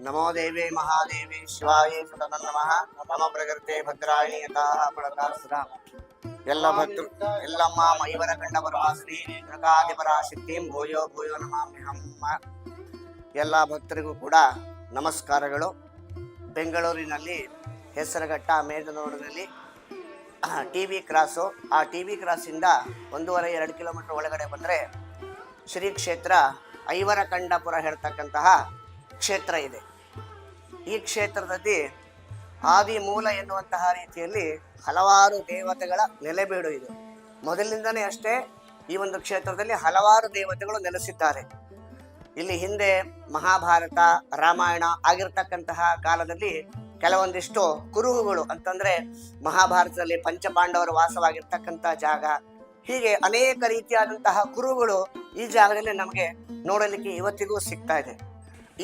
नमो देवे महादेवे शिवाय नमः नम प्रकृते भद्रायणी यथाः पड़ता ಎಲ್ಲ ಭಕ್ತರು ಎಲ್ಲಮ್ಮ ಮೈವರ ಕಂಡ ಪರಮಾಶ್ರೀ ನಕಾಧಿಪರಾಶಕ್ತಿಂ ಭೂಯೋ ಭೂಯೋ ನಮಾಮ್ಯಹಂ. ಎಲ್ಲ ಭಕ್ತರಿಗೂ ಕೂಡ ನಮಸ್ಕಾರಗಳು. ಬೆಂಗಳೂರಿನಲ್ಲಿ ಹೆಸರುಘಟ್ಟ ಮೇದನೋಡಿನಲ್ಲಿ ಟಿ.ವಿ. ಕ್ರಾಸು, ಆ ಟಿ.ವಿ. ಕ್ರಾಸಿಂದ 1.5-2 ಕಿಲೋಮೀಟರ್ ಒಳಗಡೆ ಬಂದರೆ ಶ್ರೀ ಕ್ಷೇತ್ರ ಐವರಕಂಡಪುರ ಹೇಳ್ತಕ್ಕಂತಹ ಕ್ಷೇತ್ರ ಇದೆ. ಈ ಕ್ಷೇತ್ರದಲ್ಲಿ ಆದಿ ಮೂಲ ಎನ್ನುವಂತಹ ರೀತಿಯಲ್ಲಿ ಹಲವಾರು ದೇವತೆಗಳ ನೆಲೆಬೀಡು ಇದು. ಮೊದಲಿನಿಂದನೇ ಅಷ್ಟೇ ಈ ಒಂದು ಕ್ಷೇತ್ರದಲ್ಲಿ ಹಲವಾರು ದೇವತೆಗಳು ನೆಲೆಸಿದ್ದಾರೆ. ಇಲ್ಲಿ ಹಿಂದೆ ಮಹಾಭಾರತ ರಾಮಾಯಣ ಆಗಿರ್ತಕ್ಕಂತಹ ಕಾಲದಲ್ಲಿ ಕೆಲವೊಂದಿಷ್ಟು ಕುರುಹುಗಳು ಅಂತಂದ್ರೆ ಮಹಾಭಾರತದಲ್ಲಿ ಪಂಚಪಾಂಡವರು ವಾಸವಾಗಿರ್ತಕ್ಕಂತಹ ಜಾಗ, ಹೀಗೆ ಅನೇಕ ರೀತಿಯಾದಂತಹ ಕುರುಹುಗಳು ಈ ಜಾಗದಲ್ಲಿ ನಮಗೆ ನೋಡಲಿಕ್ಕೆ ಇವತ್ತಿಗೂ ಸಿಗ್ತಾ ಇದೆ.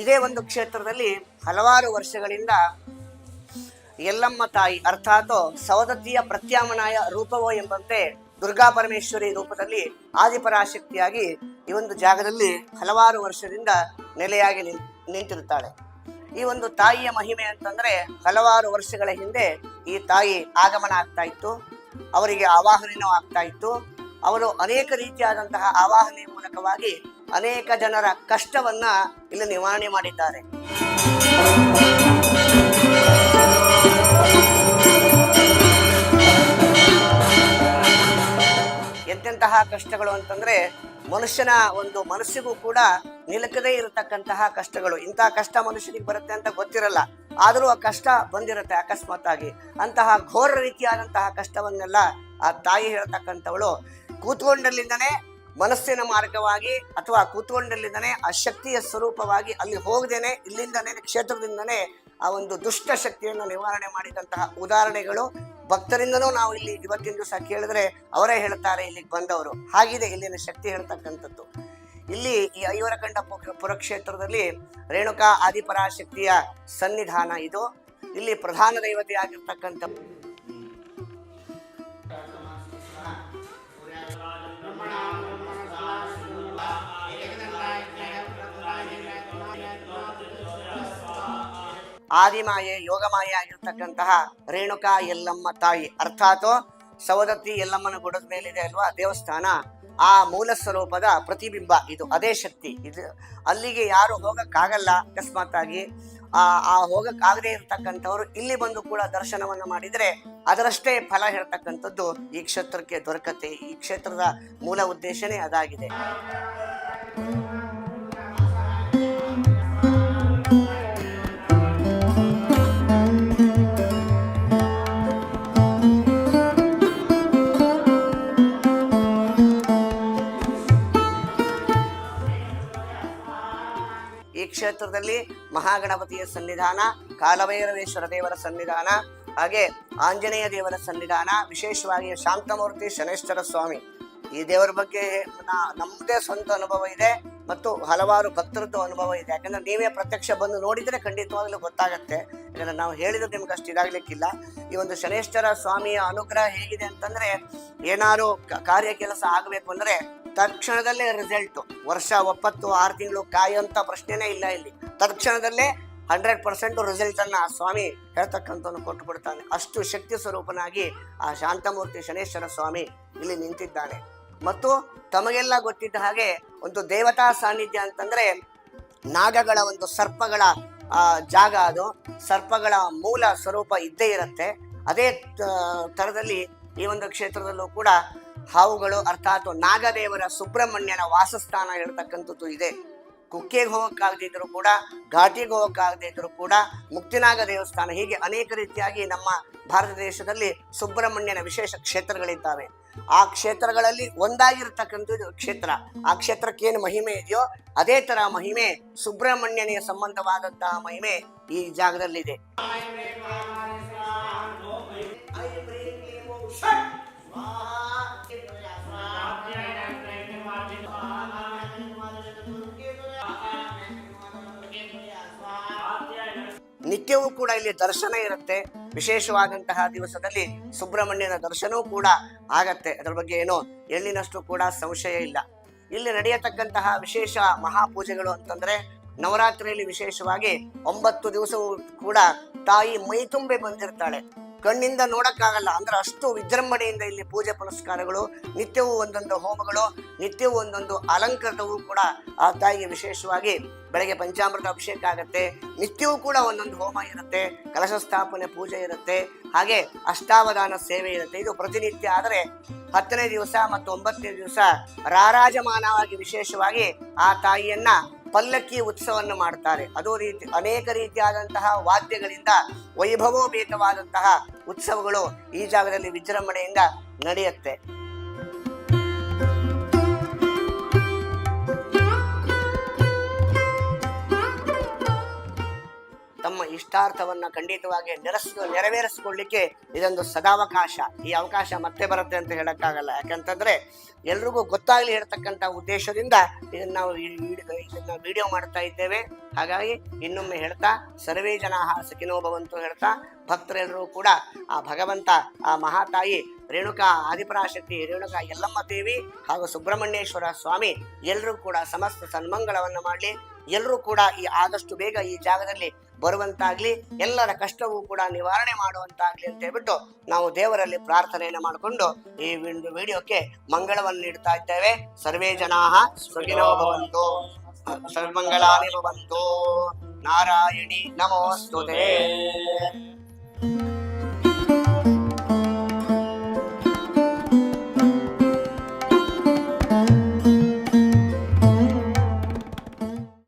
ಇದೇ ಒಂದು ಕ್ಷೇತ್ರದಲ್ಲಿ ಹಲವಾರು ವರ್ಷಗಳಿಂದ ಯಲ್ಲಮ್ಮ ತಾಯಿ ಅರ್ಥಾತ್ ಸವದತ್ತಿಯ ಪ್ರತ್ಯಾಮ್ನಾಯ ರೂಪವೋ ಎಂಬಂತೆ ದುರ್ಗಾ ಪರಮೇಶ್ವರಿ ರೂಪದಲ್ಲಿ ಆದಿಪರಾಶಕ್ತಿಯಾಗಿ ಈ ಒಂದು ಜಾಗದಲ್ಲಿ ಹಲವಾರು ವರ್ಷದಿಂದ ನೆಲೆಯಾಗಿ ನಿಂತಿರುತ್ತಾಳೆ. ಈ ಒಂದು ತಾಯಿಯ ಮಹಿಮೆ ಅಂತಂದ್ರೆ ಹಲವಾರು ವರ್ಷಗಳ ಹಿಂದೆ ಈ ತಾಯಿ ಆಗಮನ ಆಗ್ತಾ ಇತ್ತು, ಅವರಿಗೆ ಆವಾಹನೆಯೂ ಆಗ್ತಾ ಇತ್ತು. ಅವರು ಅನೇಕ ರೀತಿಯಾದಂತಹ ಆವಾಹನೆ ಮೂಲಕವಾಗಿ ಅನೇಕ ಜನರ ಕಷ್ಟವನ್ನ ಇಲ್ಲಿ ನಿವಾರಣೆ ಮಾಡಿದ್ದಾರೆ. ಎಂತೆಂತಹ ಕಷ್ಟಗಳು ಅಂತಂದ್ರೆ ಮನುಷ್ಯನ ಒಂದು ಮನಸ್ಸಿಗೂ ಕೂಡ ನಿಲುಕದೇ ಇರತಕ್ಕಂತಹ ಕಷ್ಟಗಳು. ಇಂತಹ ಕಷ್ಟ ಮನುಷ್ಯನಿಗೆ ಬರುತ್ತೆ ಅಂತ ಗೊತ್ತಿರಲ್ಲ, ಆದರೂ ಆ ಕಷ್ಟ ಬಂದಿರುತ್ತೆ ಅಕಸ್ಮಾತ್ ಆಗಿ. ಅಂತಹ ಘೋರ ರೀತಿಯಾದಂತಹ ಕಷ್ಟವನ್ನೆಲ್ಲ ಆ ತಾಯಿ ಹೇಳ್ತಕ್ಕಂಥವಳು ಕೂತ್ಕೊಂಡಲ್ಲಿಂದನೇ ಮನಸ್ಸಿನ ಮಾರ್ಗವಾಗಿ ಅಥವಾ ಕೂತ್ಕೊಂಡಲ್ಲಿಂದನೇ ಆ ಶಕ್ತಿಯ ಸ್ವರೂಪವಾಗಿ ಅಲ್ಲಿ ಹೋಗದೇನೆ ಇಲ್ಲಿಂದನೇ ಕ್ಷೇತ್ರದಿಂದನೇ ಆ ಒಂದು ದುಷ್ಟ ಶಕ್ತಿಯನ್ನು ನಿವಾರಣೆ ಮಾಡಿದಂತಹ ಉದಾಹರಣೆಗಳು ಭಕ್ತರಿಂದನೂ ನಾವು ಇಲ್ಲಿ ಇವತ್ತಿನ ದಿವಸ ಕೇಳಿದ್ರೆ ಅವರೇ ಹೇಳ್ತಾರೆ ಇಲ್ಲಿಗೆ ಬಂದವರು. ಹಾಗಿದೆ ಇಲ್ಲಿನ ಶಕ್ತಿ ಹೇಳ್ತಕ್ಕಂಥದ್ದು. ಇಲ್ಲಿ ಈ ಐವರಕಂಡ ಪುರಕ್ಷೇತ್ರದಲ್ಲಿ ರೇಣುಕಾ ಆದಿಪರಾಶಕ್ತಿಯ ಸನ್ನಿಧಾನ ಇದು. ಇಲ್ಲಿ ಪ್ರಧಾನ ದೈವತೆ ಆಗಿರ್ತಕ್ಕಂಥ ಆದಿಮಾಯೆ ಯೋಗಮಾಯೆ ಆಗಿರ್ತಕ್ಕಂತಹ ರೇಣುಕಾ ಯಲ್ಲಮ್ಮ ತಾಯಿ ಅರ್ಥಾತ್ ಸವದತ್ತಿ ಯಲ್ಲಮ್ಮನ ಗುಡದ ಮೇಲಿದೆ ಅಲ್ವಾ ದೇವಸ್ಥಾನ, ಆ ಮೂಲ ಸ್ವರೂಪದ ಪ್ರತಿಬಿಂಬ ಇದು. ಅದೇ ಶಕ್ತಿ ಇದು. ಅಲ್ಲಿಗೆ ಯಾರು ಹೋಗಕ್ಕಾಗಲ್ಲ ಅಕಸ್ಮಾತ್ ಆಗಿ ಆ ಹೋಗಕ್ಕಾಗದೇ ಇರ್ತಕ್ಕಂಥವ್ರು ಇಲ್ಲಿ ಬಂದು ಕೂಡ ದರ್ಶನವನ್ನ ಮಾಡಿದ್ರೆ ಅದರಷ್ಟೇ ಫಲ ಹೇಳ್ತಕ್ಕಂಥದ್ದು ಈ ಕ್ಷೇತ್ರಕ್ಕೆ ದೊರಕತೆ. ಈ ಕ್ಷೇತ್ರದ ಮೂಲ ಉದ್ದೇಶನೇ ಅದಾಗಿದೆ. ಈ ಕ್ಷೇತ್ರದಲ್ಲಿ ಮಹಾಗಣಪತಿಯ ಸನ್ನಿಧಾನ, ಕಾಲಭೈರವೇಶ್ವರ ದೇವರ ಸನ್ನಿಧಾನ, ಹಾಗೆ ಆಂಜನೇಯ ದೇವರ ಸನ್ನಿಧಾನ, ವಿಶೇಷವಾಗಿ ಶಾಂತಮೂರ್ತಿ ಶನೇಶ್ವರ ಸ್ವಾಮಿ. ಈ ದೇವರ ಬಗ್ಗೆ ನಮ್ಮದೇ ಸ್ವಂತ ಅನುಭವ ಇದೆ ಮತ್ತು ಹಲವಾರು ಭಕ್ತರದ್ದು ಅನುಭವ ಇದೆ. ಯಾಕಂದ್ರೆ ನೀವೇ ಪ್ರತ್ಯಕ್ಷ ಬಂದು ನೋಡಿದ್ರೆ ಖಂಡಿತವಾಗ್ಲೂ ಗೊತ್ತಾಗತ್ತೆ. ಯಾಕಂದ್ರೆ ನಾವು ಹೇಳಿದ್ರೆ ನಿಮ್ಗೆ ಅಷ್ಟು ಇದಾಗ್ಲಿಕ್ಕಿಲ್ಲ. ಈ ಒಂದು ಶನೇಶ್ವರ ಸ್ವಾಮಿಯ ಅನುಗ್ರಹ ಹೇಗಿದೆ ಅಂತಂದ್ರೆ ಏನಾದ್ರು ಕಾರ್ಯ ಕೆಲಸ ಆಗಬೇಕು ಅಂದ್ರೆ ತಕ್ಷಣದಲ್ಲೇ ರಿಸಲ್ಟ್. ವರ್ಷ 9-6 ತಿಂಗಳು ಕಾಯುವಂತ ಪ್ರಶ್ನೆನೇ ಇಲ್ಲ ಇಲ್ಲಿ. ತಕ್ಷಣದಲ್ಲೇ 100% ರಿಸಲ್ಟ್ ಅನ್ನ ಸ್ವಾಮಿ ಹೇಳ್ತಕ್ಕಂಥವ್ನು ಕೊಟ್ಟು ಬಿಡ್ತಾನೆ. ಅಷ್ಟು ಶಕ್ತಿ ಸ್ವರೂಪನಾಗಿ ಆ ಶಾಂತಮೂರ್ತಿ ಶನೇಶ್ವರ ಸ್ವಾಮಿ ಇಲ್ಲಿ ನಿಂತಿದ್ದಾನೆ. ಮತ್ತು ತಮಗೆಲ್ಲ ಗೊತ್ತಿದ್ದ ಹಾಗೆ ಒಂದು ದೇವತಾ ಸಾನ್ನಿಧ್ಯ ಅಂತಂದ್ರೆ ನಾಗಗಳ ಒಂದು ಸರ್ಪಗಳ ಜಾಗ, ಅದು ಸರ್ಪಗಳ ಮೂಲ ಸ್ವರೂಪ ಇದ್ದೇ ಇರುತ್ತೆ. ಅದೇ ತರದಲ್ಲಿ ಈ ಒಂದು ಕ್ಷೇತ್ರದಲ್ಲೂ ಕೂಡ ಹಾವುಗಳು ಅರ್ಥಾತ್ ನಾಗದೇವರ ಸುಬ್ರಹ್ಮಣ್ಯನ ವಾಸಸ್ಥಾನ ಹೇಳ್ತಕ್ಕಂಥದ್ದು ಇದೆ. ಕುಕ್ಕೆಗೆ ಹೋಗಕ್ಕಾಗದೇ ಇದ್ರು ಕೂಡ, ಘಾಟಿಗೆ ಹೋಗಕ್ಕಾಗದೇ ಇದ್ರು ಕೂಡ ಮುಕ್ತಿನಾಗ ದೇವಸ್ಥಾನ, ಹೀಗೆ ಅನೇಕ ರೀತಿಯಾಗಿ ನಮ್ಮ ಭಾರತ ದೇಶದಲ್ಲಿ ಸುಬ್ರಹ್ಮಣ್ಯನ ವಿಶೇಷ ಕ್ಷೇತ್ರಗಳಿದ್ದಾವೆ. ಆ ಕ್ಷೇತ್ರಗಳಲ್ಲಿ ಒಂದಾಗಿರ್ತಕ್ಕಂಥದ್ದು ಕ್ಷೇತ್ರ. ಆ ಕ್ಷೇತ್ರಕ್ಕೆ ಏನು ಮಹಿಮೆ ಇದೆಯೋ ಅದೇ ತರ ಮಹಿಮೆ ಸುಬ್ರಹ್ಮಣ್ಯನಿಗೆ ಸಂಬಂಧವಾದಂತಹ ಮಹಿಮೆ ಈ ಜಾಗದಲ್ಲಿದೆ. ನಿತ್ಯವೂ ಕೂಡ ಇಲ್ಲಿ ದರ್ಶನ ಇರುತ್ತೆ. ವಿಶೇಷವಾದಂತಹ ದಿವಸದಲ್ಲಿ ಸುಬ್ರಹ್ಮಣ್ಯನ ದರ್ಶನವೂ ಕೂಡ ಆಗತ್ತೆ. ಅದರ ಬಗ್ಗೆ ಏನೋ ಎಳ್ಳಿನಷ್ಟು ಕೂಡ ಸಂಶಯ ಇಲ್ಲ. ಇಲ್ಲಿ ನಡೆಯತಕ್ಕಂತಹ ವಿಶೇಷ ಮಹಾಪೂಜೆಗಳು ಅಂತಂದ್ರೆ ನವರಾತ್ರಿಯಲ್ಲಿ ವಿಶೇಷವಾಗಿ 9 ದಿವಸವೂ ಕೂಡ ತಾಯಿ ಮೈತುಂಬೆ ಬಂದಿರ್ತಾಳೆ. ಕಣ್ಣಿಂದ ನೋಡಕ್ಕಾಗಲ್ಲ, ಅಂದ್ರೆ ಅಷ್ಟು ವಿಜೃಂಭಣೆಯಿಂದ ಇಲ್ಲಿ ಪೂಜೆ ಪುನಸ್ಕಾರಗಳು, ನಿತ್ಯವೂ ಒಂದೊಂದು ಹೋಮಗಳು, ನಿತ್ಯವೂ ಒಂದೊಂದು ಅಲಂಕೃತವೂ ಕೂಡ ಆ ತಾಯಿಗೆ ವಿಶೇಷವಾಗಿ ಬೆಳಗ್ಗೆ ಪಂಚಾಮೃತ ಅಭಿಷೇಕ ಆಗತ್ತೆ. ನಿತ್ಯವೂ ಕೂಡ ಒಂದೊಂದು ಹೋಮ ಇರುತ್ತೆ, ಕಲಶ ಸ್ಥಾಪನೆ ಪೂಜೆ ಇರುತ್ತೆ, ಹಾಗೆ ಅಷ್ಟಾವಧಾನ ಸೇವೆ ಇರುತ್ತೆ. ಇದು ಪ್ರತಿನಿತ್ಯ. ಆದರೆ 10ನೇ ದಿವಸ ಮತ್ತು 9ನೇ ದಿವಸ ರಾರಾಜಮಾನವಾಗಿ ವಿಶೇಷವಾಗಿ ಆ ತಾಯಿಯನ್ನ ಪಲ್ಲಕ್ಕಿ ಉತ್ಸವವನ್ನು ಮಾಡ್ತಾರೆ. ಅದು ಅನೇಕ ರೀತಿಯಾದಂತಹ ವಾದ್ಯಗಳಿಂದ ವೈಭವೋಪೇತವಾದಂತಹ ಉತ್ಸವಗಳು ಈ ಜಾಗದಲ್ಲಿ ವಿಜೃಂಭಣೆಯಿಂದ ನಡೆಯುತ್ತೆ. ತಮ್ಮ ಇಷ್ಟಾರ್ಥವನ್ನ ಖಂಡಿತವಾಗಿ ನೆರವೇರಿಸಿಕೊಳ್ಳಿಕ್ಕೆ ಇದೊಂದು ಸದಾವಕಾಶ. ಈ ಅವಕಾಶ ಮತ್ತೆ ಬರುತ್ತೆ ಅಂತ ಹೇಳಕ್ಕಾಗಲ್ಲ. ಯಾಕಂತಂದ್ರೆ ಎಲ್ರಿಗೂ ಗೊತ್ತಾಗ್ಲಿ ಹೇಳ್ತಕ್ಕಂಥ ಉದ್ದೇಶದಿಂದ ಇದನ್ನ ನಾವು ವಿಡಿಯೋ ಮಾಡ್ತಾ ಇದ್ದೇವೆ. ಹಾಗಾಗಿ ಇನ್ನೊಮ್ಮೆ ಹೇಳ್ತಾ ಸರ್ವೇ ಜನಾಃ ಸುಖಿನೋ ಭವಂತು ಹೇಳ್ತಾ ಭಕ್ತರೆಲ್ಲರೂ ಕೂಡ ಆ ಭಗವಂತ, ಆ ಮಹಾತಾಯಿ ರೇಣುಕಾ ಆದಿಪರಾಶಕ್ತಿ, ರೇಣುಕಾ ಯಲ್ಲಮ್ಮ ದೇವಿ ಹಾಗೂ ಸುಬ್ರಹ್ಮಣ್ಯೇಶ್ವರ ಸ್ವಾಮಿ ಎಲ್ಲರೂ ಕೂಡ ಸಮಸ್ತ ಸನ್ಮಂಗಳವನ್ನ ಮಾಡಲಿ. ಎಲ್ಲರೂ ಕೂಡ ಆದಷ್ಟು ಬೇಗ ಈ ಜಾಗದಲ್ಲಿ ಬರುವಂತಾಗ್ಲಿ, ಎಲ್ಲರ ಕಷ್ಟವೂ ಕೂಡ ನಿವಾರಣೆ ಮಾಡುವಂತಾಗ್ಲಿ ಅಂತ ಹೇಳ್ಬಿಟ್ಟು ನಾವು ದೇವರಲ್ಲಿ ಪ್ರಾರ್ಥನೆಯನ್ನು ಮಾಡಿಕೊಂಡು ಈ ವಿಡಿಯೋಕ್ಕೆ ಮಂಗಳವನ್ನು ನೀಡ್ತಾ ಇದ್ದೇವೆ. ಸರ್ವೇ ಜನಾಃ ಸುಖಿನೋ ಭವಂತು, ಸರ್ವಮಂಗಳಾನಿ ಭವಂತು. ನಾರಾಯಣಿ ನಮೋಸ್ತುತೇ.